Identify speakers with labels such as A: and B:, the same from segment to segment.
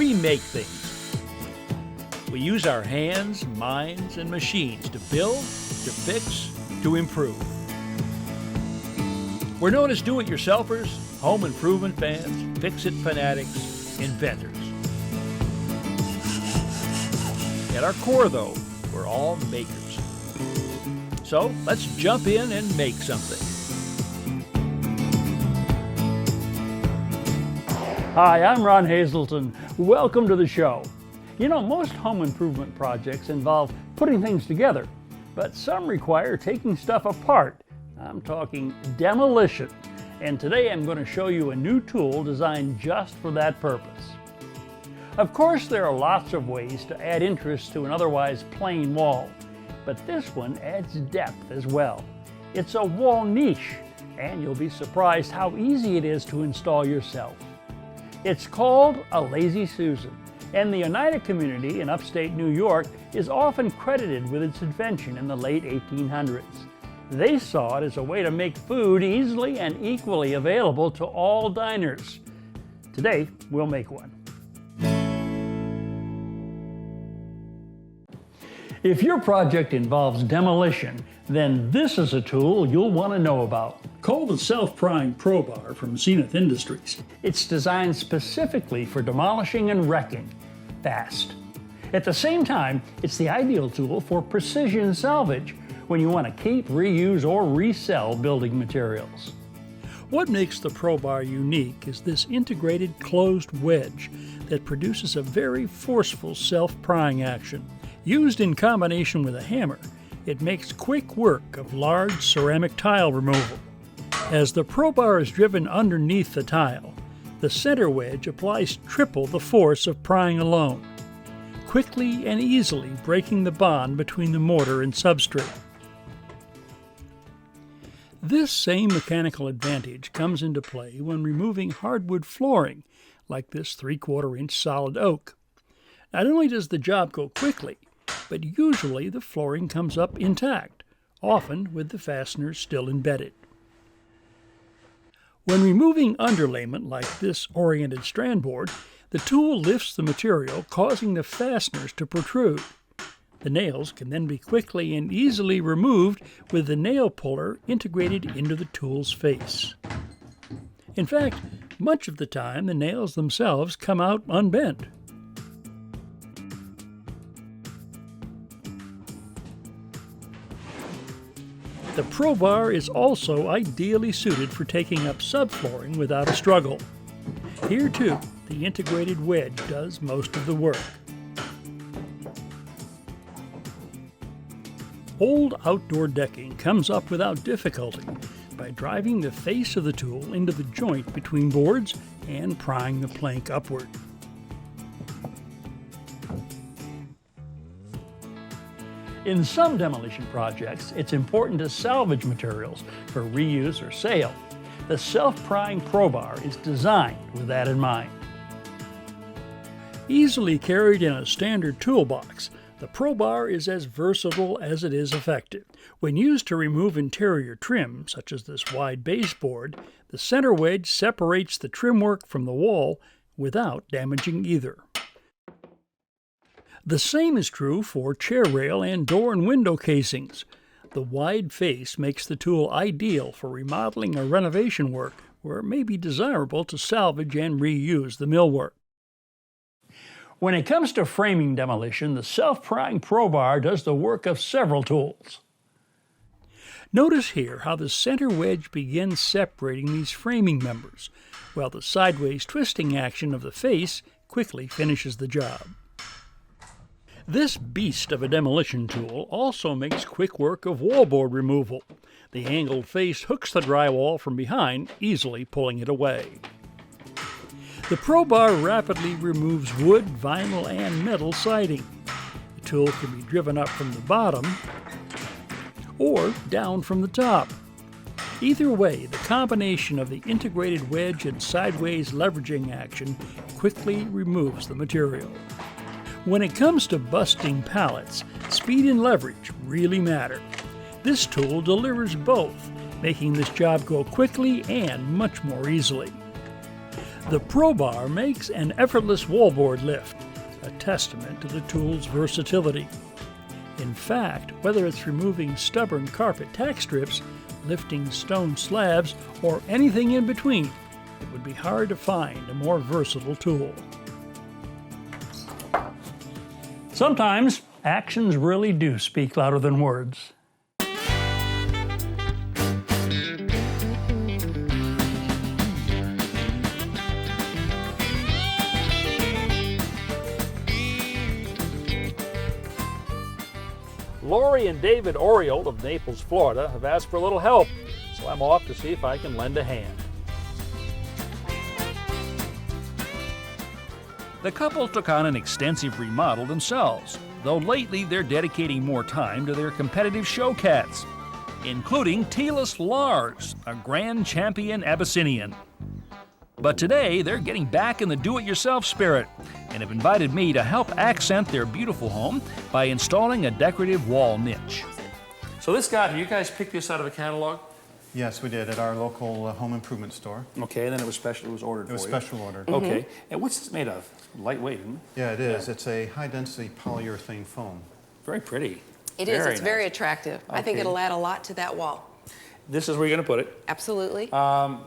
A: we make things. We use our hands, minds, and machines to build, to fix, to improve. We're known as do-it-yourselfers, home improvement fans, fix-it fanatics, inventors. At our core, though, we're all makers. So let's jump in and make something. Hi, I'm Ron Hazelton. Welcome to the show. You know, most home improvement projects involve putting things together, but some require taking stuff apart. I'm talking demolition. And today I'm going to show you a new tool designed just for that purpose. Of course, there are lots of ways to add interest to an otherwise plain wall, but this one adds depth as well. It's a wall niche, and you'll be surprised how easy it is to install yourself. It's called a Lazy Susan, and the Oneida community in upstate New York is often credited with its invention in the late 1800s. They saw it as a way to make food easily and equally available to all diners. Today, we'll make one. If your project involves demolition, then this is a tool you'll want to know about. Called the self-prying Probar from Zenith Industries. It's designed specifically for demolishing and wrecking fast. At the same time, it's the ideal tool for precision salvage when you want to keep, reuse, or resell building materials. What makes the Probar unique is this integrated closed wedge that produces a very forceful self-prying action. Used in combination with a hammer, it makes quick work of large ceramic tile removal. As the Probar is driven underneath the tile, the center wedge applies triple the force of prying alone, quickly and easily breaking the bond between the mortar and substrate. This same mechanical advantage comes into play when removing hardwood flooring, like this 3/4-inch solid oak. Not only does the job go quickly, but usually the flooring comes up intact, often with the fasteners still embedded. When removing underlayment like this oriented strand board, the tool lifts the material, causing the fasteners to protrude. The nails can then be quickly and easily removed with the nail puller integrated into the tool's face. In fact, much of the time the nails themselves come out unbent. The Probar is also ideally suited for taking up subflooring without a struggle. Here too, the integrated wedge does most of the work. Old outdoor decking comes up without difficulty by driving the face of the tool into the joint between boards and prying the plank upward. In some demolition projects, it's important to salvage materials for reuse or sale. The self-prying Probar is designed with that in mind. Easily carried in a standard toolbox, the Probar is as versatile as it is effective. When used to remove interior trim, such as this wide baseboard, the center wedge separates the trim work from the wall without damaging either. The same is true for chair rail and door and window casings. The wide face makes the tool ideal for remodeling or renovation work where it may be desirable to salvage and reuse the millwork. When it comes to framing demolition, the self-prying Probar does the work of several tools. Notice here how the center wedge begins separating these framing members, while the sideways twisting action of the face quickly finishes the job. This beast of a demolition tool also makes quick work of wallboard removal. The angled face hooks the drywall from behind, easily pulling it away. The Probar rapidly removes wood, vinyl, and metal siding. The tool can be driven up from the bottom or down from the top. Either way, the combination of the integrated wedge and sideways leveraging action quickly removes the material. When it comes to busting pallets, speed and leverage really matter. This tool delivers both, making this job go quickly and much more easily. The Probar makes an effortless wallboard lift, a testament to the tool's versatility. In fact, whether it's removing stubborn carpet tack strips, lifting stone slabs, or anything in between, it would be hard to find a more versatile tool. Sometimes actions really do speak louder than words. Lori and David Oriole of Naples, Florida have asked for a little help, so I'm off to see if I can lend a hand.
B: The couple took on an extensive remodel themselves, though lately they're dedicating more time to their competitive show cats, including Telis Lars, a grand champion Abyssinian. But today, they're getting back in the do-it-yourself spirit and have invited me to help accent their beautiful home by installing a decorative wall niche.
C: So this guy, you guys picked this out of a catalog?
D: Yes, we did at our local home improvement store.
C: Okay, and then it was ordered for you.
D: It was special ordered.
C: Okay, and what's this made of? Lightweight, isn't it?
D: Yeah, it is. It's a high-density polyurethane foam.
C: Very pretty.
E: It is. It's
C: nice.
E: very attractive. I think
C: Okay.
E: it'll add a lot to that wall.
C: This is where you're going to put it.
E: Absolutely.
C: I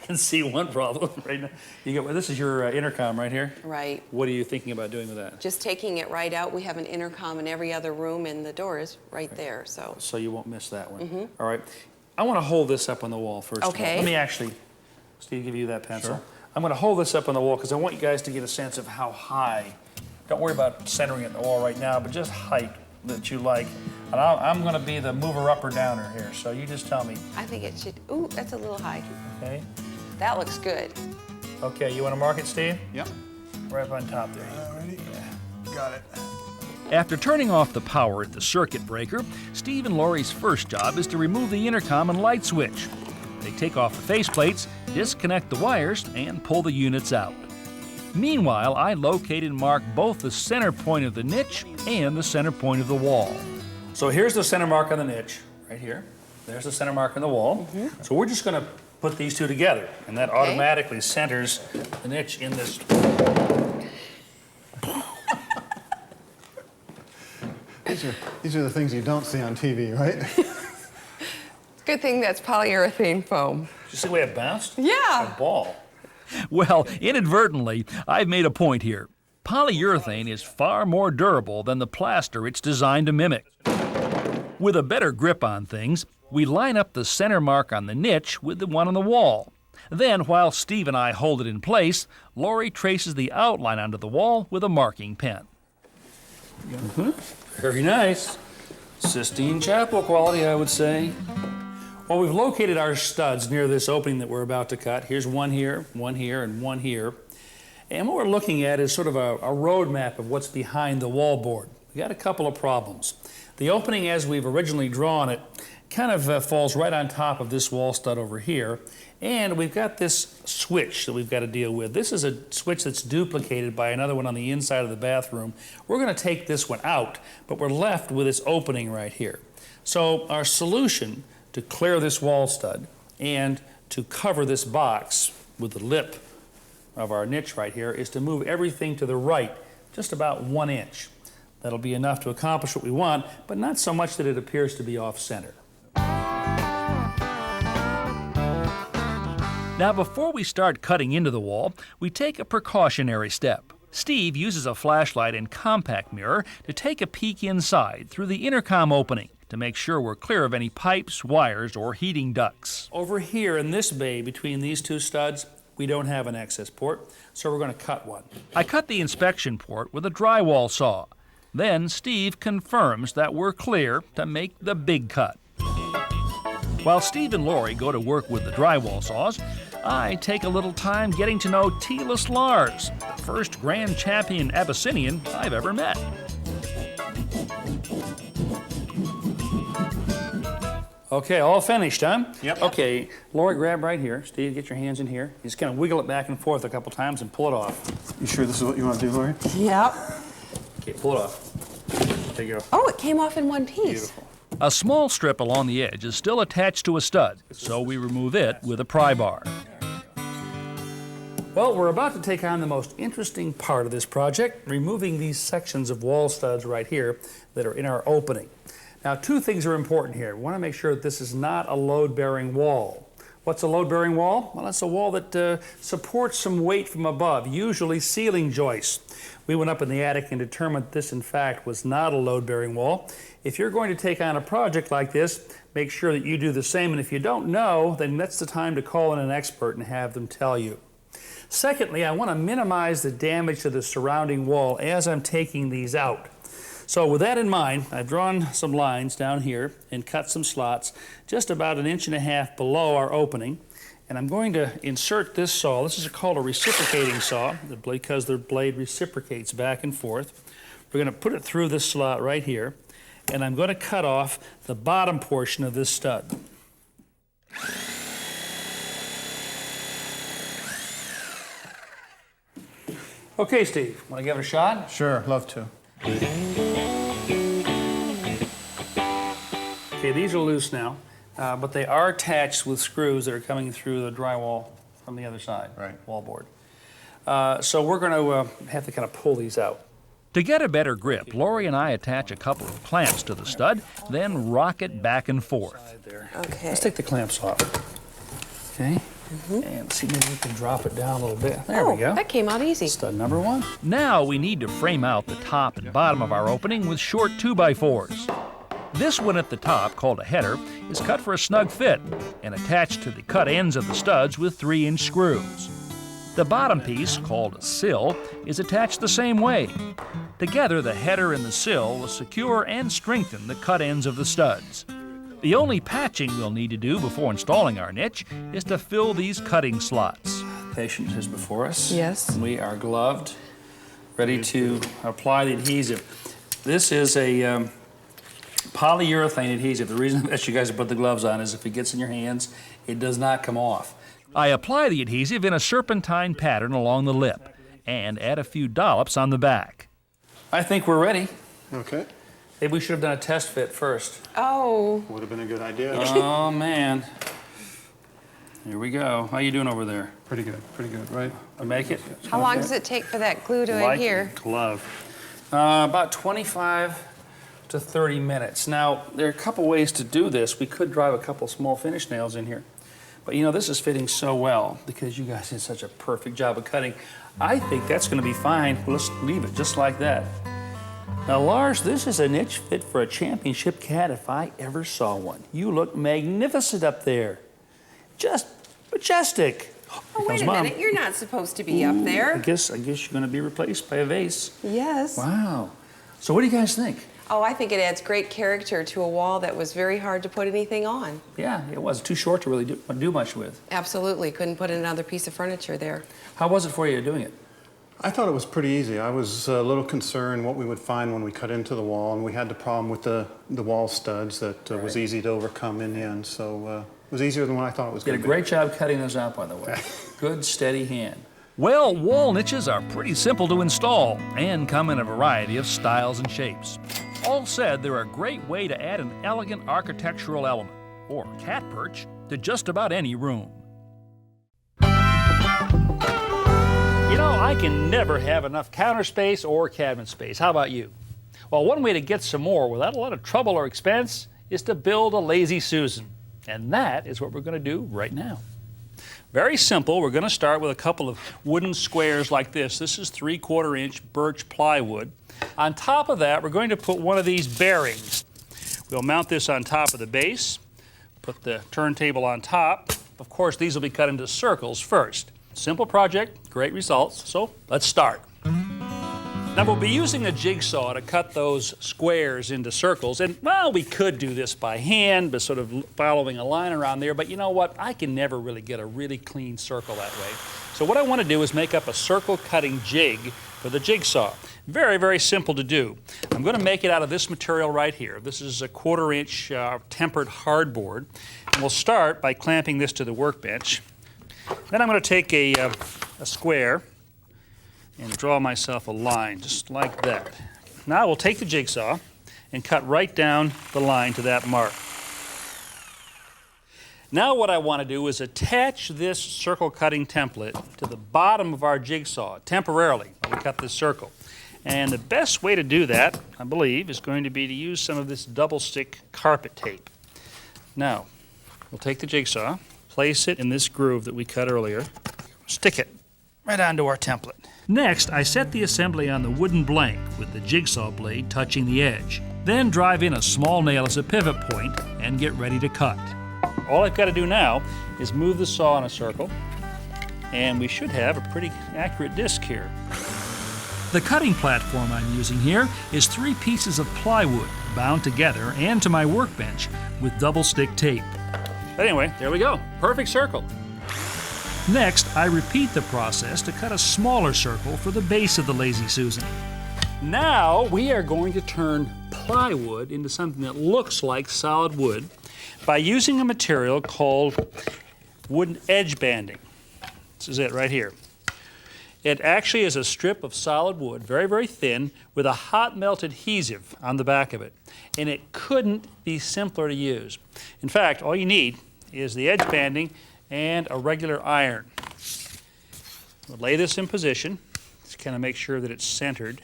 C: can see one problem right now. This is your intercom right here.
E: Right.
C: What are you thinking about doing with that?
E: Just taking it right out. We have an intercom in every other room, and the door is right there. So
C: You won't miss that one. All right. I want to hold this up on the wall first.
E: Okay.
C: Let me actually, Steve, give you that pencil.
D: Sure.
C: I'm going to hold this up on the wall because I want you guys to get a sense of how high. Don't worry about centering it in the wall right now, but just height that you like. And I'm going to be the mover up or downer here, so you just tell me.
E: I think it should. Ooh, that's a little high.
C: Okay.
E: That looks good.
C: Okay, you want to mark it, Steve?
D: Yep.
C: Right up on top there.
D: Alrighty. Got it.
B: After turning off the power at the circuit breaker, Steve and Lori's first job is to remove the intercom and light switch. They take off the faceplates, disconnect the wires, and pull the units out. Meanwhile, I locate and mark both the center point of the niche and the center point of the wall.
C: So here's the center mark on the niche, right here. There's the center mark on the wall. So we're just going to put these two together, and that automatically centers the niche in this.
D: These are the things you don't see on TV, right?
E: Good thing that's polyurethane foam.
C: Did you see the way it bounced?
E: Yeah.
C: A ball.
B: Well, inadvertently, I've made a point here. Polyurethane is far more durable than the plaster it's designed to mimic. With a better grip on things, we line up the center mark on the niche with the one on the wall. Then, while Steve and I hold it in place, Lori traces the outline onto the wall with a marking pen.
C: Very nice. Sistine Chapel quality, I would say. Well, we've located our studs near this opening that we're about to cut. Here's one here, and one here. And what we're looking at is sort of a road map of what's behind the wallboard. We got a couple of problems. The opening as we've originally drawn it kind of falls right on top of this wall stud over here. And we've got this switch that we've got to deal with. This is a switch that's duplicated by another one on the inside of the bathroom. We're going to take this one out, but we're left with this opening right here. So our solution to clear this wall stud and to cover this box with the lip of our niche right here is to move everything to the right, just about 1 inch. That'll be enough to accomplish what we want, but not so much that it appears to be off-center.
B: Now, before we start cutting into the wall, we take a precautionary step. Steve uses a flashlight and compact mirror to take a peek inside through the intercom opening to make sure we're clear of any pipes, wires, or heating ducts.
C: Over here in this bay between these two studs, we don't have an access port, so we're going to cut one.
B: I cut the inspection port with a drywall saw. Then Steve confirms that we're clear to make the big cut. While Steve and Lori go to work with the drywall saws, I take a little time getting to know Telis Lars, the first grand champion Abyssinian I've ever met.
C: Okay, all finished, huh?
D: Yep.
C: Okay, Lori, grab right here. Steve, get your hands in here. You just kind of wiggle it back and forth a couple times and pull it off.
D: You sure this is what you want to do, Lori?
E: Yep.
C: Okay, pull it off. There you go.
E: Oh, it came off in one piece.
C: Beautiful.
B: A small strip along the edge is still attached to a stud, so we remove it with a pry bar.
C: Well, we're about to take on the most interesting part of this project, removing these sections of wall studs right here that are in our opening. Now, two things are important here. We want to make sure that this is not a load-bearing wall. What's a load-bearing wall? Well, that's a wall that supports some weight from above, usually ceiling joists. We went up in the attic and determined this, in fact, was not a load-bearing wall. If you're going to take on a project like this, make sure that you do the same. And if you don't know, then that's the time to call in an expert and have them tell you. Secondly, I want to minimize the damage to the surrounding wall as I'm taking these out. So with that in mind, I've drawn some lines down here and cut some slots just about 1.5 inches below our opening. And I'm going to insert this saw. This is called a reciprocating saw because the blade reciprocates back and forth. We're going to put it through this slot right here, and I'm going to cut off the bottom portion of this stud. Okay, Steve, want to give it a shot?
D: Sure, love to.
C: Okay, these are loose now, but they are attached with screws that are coming through the drywall from the other side,
D: right.
C: Wallboard. So we're going to have to kind of pull these out.
B: To get a better grip, Lori and I attach a couple of clamps to the stud, then rock it back and forth.
C: There.
E: Okay.
C: Let's take the clamps off. Okay. And see, maybe we can drop it down a little bit. There we go.
E: That came out easy.
C: Stud number 1.
B: Now we need to frame out the top and bottom of our opening with short 2x4s. This one at the top, called a header, is cut for a snug fit and attached to the cut ends of the studs with 3-inch screws. The bottom piece, called a sill, is attached the same way. Together, the header and the sill will secure and strengthen the cut ends of the studs. The only patching we'll need to do before installing our niche is to fill these cutting slots.
C: Patient is before us.
E: Yes.
C: We are gloved, ready to apply the adhesive. This is a polyurethane adhesive. The reason that you guys put the gloves on is if it gets in your hands, it does not come off.
B: I apply the adhesive in a serpentine pattern along the lip and add a few dollops on the back.
C: I think we're ready.
D: Okay.
C: Maybe we should have done a test fit first.
E: Oh.
D: Would have been a good idea.
C: Oh, man. Here we go. How you doing over there?
D: Pretty good, right?
C: I make it?
E: How long does it take for that glue to
C: Like
E: adhere?
C: glove. About 25 to 30 minutes. Now, there are a couple ways to do this. We could drive a couple small finish nails in here. But you know, this is fitting so well because you guys did such a perfect job of cutting. I think that's going to be fine. Well, let's leave it just like that. Now, Lars, this is a niche fit for a championship cat if I ever saw one. You look magnificent up there. Just majestic.
E: Oh, wait a minute. You're not supposed to be up there.
C: I guess you're going to be replaced by a vase.
E: Yes.
C: Wow. So what do you guys think?
E: Oh, I think it adds great character to a wall that was very hard to put anything on.
C: Yeah, it was too short to really do much with.
E: Absolutely. Couldn't put another piece of furniture there.
C: How was it for you doing it?
D: I thought it was pretty easy. I was a little concerned what we would find when we cut into the wall, and we had the problem with the wall studs that was easy to overcome in the end. So it was easier than what I thought it was going to be.
C: Did a great job cutting those out, by the way. Good, steady hand.
B: Well, wall niches are pretty simple to install and come in a variety of styles and shapes. All said, they're a great way to add an elegant architectural element, or cat perch, to just about any room. You know, I can never have enough counter space or cabinet space. How about you? Well, one way to get some more without a lot of trouble or expense is to build a Lazy Susan. And that is what we're going to do right now. Very simple. We're going to start with a couple of wooden squares like this. This is 3/4 inch birch plywood. On top of that, we're going to put one of these bearings. We'll mount this on top of the base, put the turntable on top. Of course, these will be cut into circles first. Simple project, great results, so let's start. Now we'll be using a jigsaw to cut those squares into circles, and well, we could do this by hand, but sort of following a line around there, but you know what? I can never really get a really clean circle that way. So what I want to do is make up a circle cutting jig for the jigsaw. Very, very simple to do. I'm going to make it out of this material right here. This is a 1/4 inch tempered hardboard, and we'll start by clamping this to the workbench. Then I'm going to take a square and draw myself a line, just like that. Now we'll take the jigsaw and cut right down the line to that mark.
C: Now what I want to do is attach this circle cutting template to the bottom of our jigsaw temporarily while we cut this circle. And the best way to do that, I believe, is going to be to use some of this double stick carpet tape. Now, we'll take the jigsaw, place it in this groove that we cut earlier, stick it right onto our template.
B: Next, I set the assembly on the wooden blank with the jigsaw blade touching the edge. Then drive in a small nail as a pivot point and get ready to cut.
C: All I've got to do now is move the saw in a circle, and we should have a pretty accurate disc here.
B: The cutting platform I'm using here is 3 pieces of plywood bound together and to my workbench with double stick tape.
C: But anyway, there we go. Perfect circle.
B: Next, I repeat the process to cut a smaller circle for the base of the Lazy Susan.
C: Now we are going to turn plywood into something that looks like solid wood by using a material called wooden edge banding. This is it right here. It actually is a strip of solid wood, very, very thin, with a hot melt adhesive on the back of it. And it couldn't be simpler to use. In fact, all you need is the edge banding and a regular iron. We'll lay this in position. Just kind of make sure that it's centered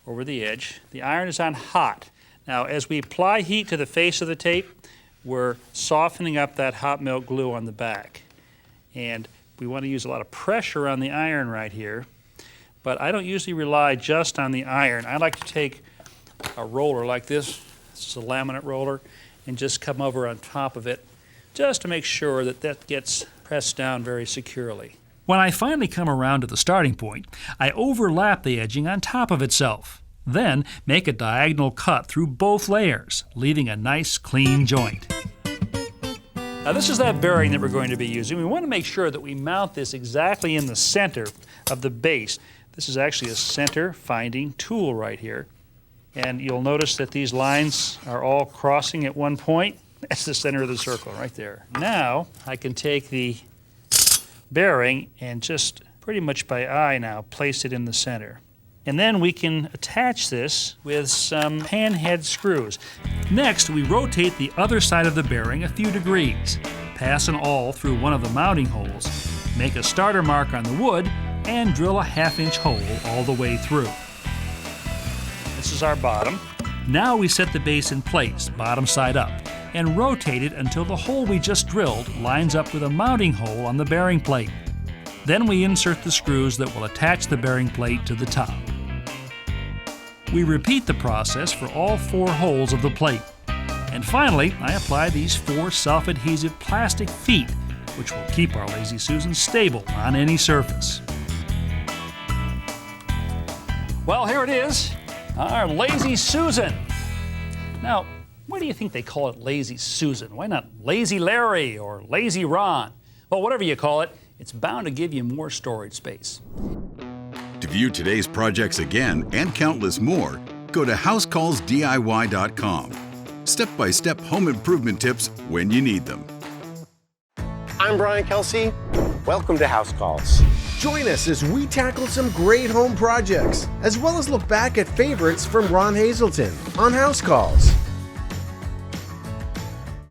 C: over the edge. The iron is on hot. Now, as we apply heat to the face of the tape, we're softening up that hot melt glue on the back. And we want to use a lot of pressure on the iron right here, but I don't usually rely just on the iron. I like to take a roller like this is a laminate roller, and just come over on top of it just to make sure that that gets pressed down very securely.
B: When I finally come around to the starting point, I overlap the edging on top of itself. Then make a diagonal cut through both layers, leaving a nice clean joint.
C: Now this is that bearing that we're going to be using. We want to make sure that we mount this exactly in the center of the base. This is actually a center finding tool right here. And you'll notice that these lines are all crossing at one point. That's the center of the circle right there. Now I can take the bearing and just pretty much by eye now place it in the center. And then we can attach this with some panhead screws.
B: Next, we rotate the other side of the bearing a few degrees, pass an awl through one of the mounting holes, make a starter mark on the wood, and drill a 1/2-inch hole all the way through.
C: This is our bottom.
B: Now we set the base in place, bottom side up, and rotate it until the hole we just drilled lines up with a mounting hole on the bearing plate. Then we insert the screws that will attach the bearing plate to the top. We repeat the process for all 4 holes of the plate. And finally, I apply these 4 self-adhesive plastic feet, which will keep our Lazy Susan stable on any surface.
C: Well, here it is, our Lazy Susan. Now, why do you think they call it Lazy Susan? Why not Lazy Larry or Lazy Ron? Well, whatever you call it, it's bound to give you more storage space.
F: To view today's projects again and countless more, go to HouseCallsDIY.com. Step-by-step home improvement tips when you need them.
G: I'm Brian Kelsey. Welcome to House Calls.
H: Join us as we tackle some great home projects, as well as look back at favorites from Ron Hazelton on House Calls.